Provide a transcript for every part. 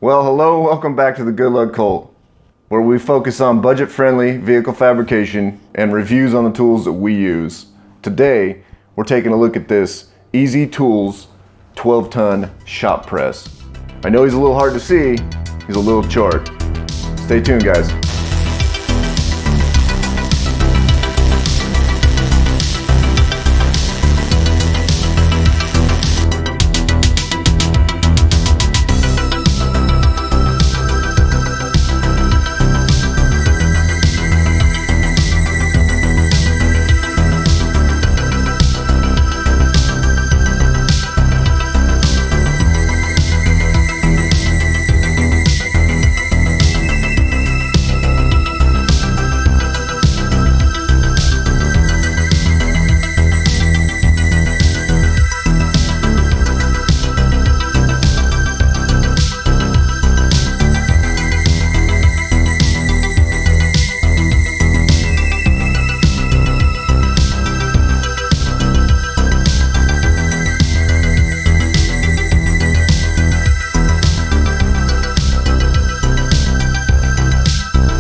Well, hello, welcome back to the Good Luck Cult, where we focus on budget-friendly vehicle fabrication and reviews on the tools that we use. Today, we're taking a look at this Easy Tools 12-ton shop press. I know he's a little hard to see, he's a little short. Stay tuned, guys.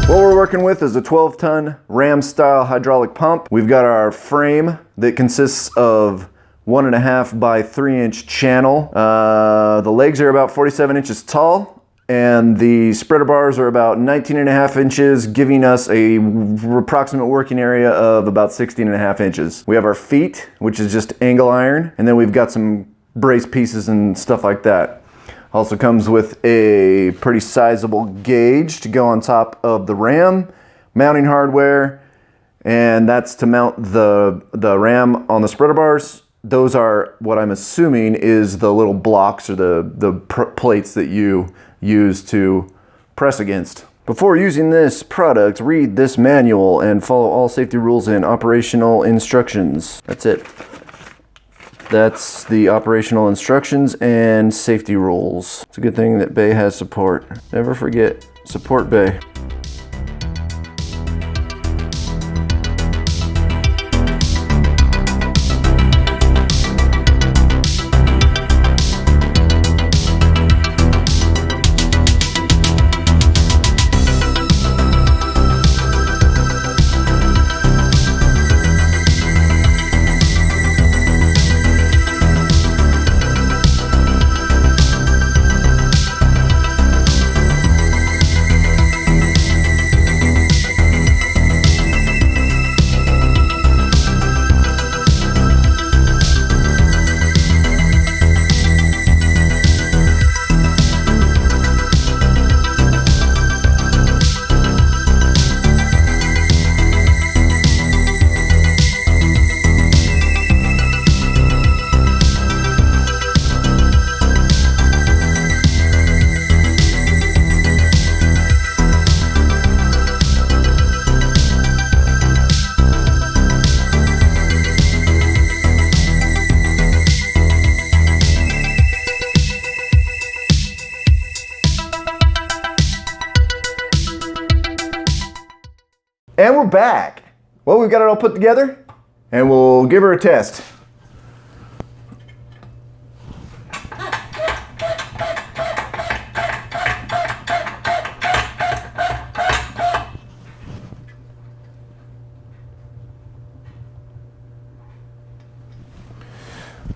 What we're working with is a 12-ton Ram style hydraulic pump. We've got our frame that consists of 1.5 by 3-inch channel. The legs are about 47 inches tall and the spreader bars are about 19.5 inches, giving us a approximate working area of about 16.5 inches. We have our feet, which is just angle iron, and then we've got some brace pieces and stuff like that. Also comes with a pretty sizable gauge to go on top of the ram, mounting hardware, and that's to mount the ram on the spreader bars. Those are what I'm assuming is the little blocks or the plates that you use to press against. Before using this product, read this manual and follow all safety rules and operational instructions. That's it. That's the operational instructions and safety rules. It's a good thing that Bay has support. Never forget, support Bay. And we're back. Well, we've got it all put together and we'll give her a test.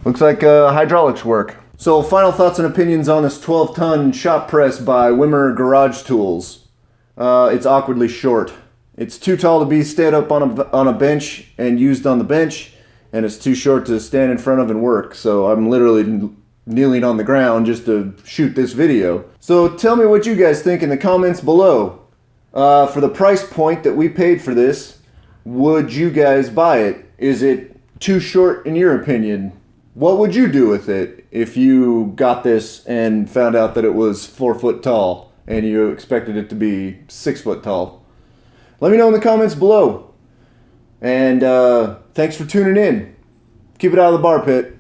Looks like hydraulics work. So final thoughts and opinions on this 12-ton shop press by Wimmer Garage Tools. It's awkwardly short. It's too tall to be stood up on a bench and used on the bench, and it's too short to stand in front of and work. So I'm literally kneeling on the ground just to shoot this video. So tell me what you guys think in the comments below. For the price point that we paid for this, would you guys buy it? Is it too short in your opinion? What would you do with it if you got this and found out that it was 4 foot tall and you expected it to be 6 foot tall? Let me know in the comments below. And thanks for tuning in. Keep it out of the bar pit.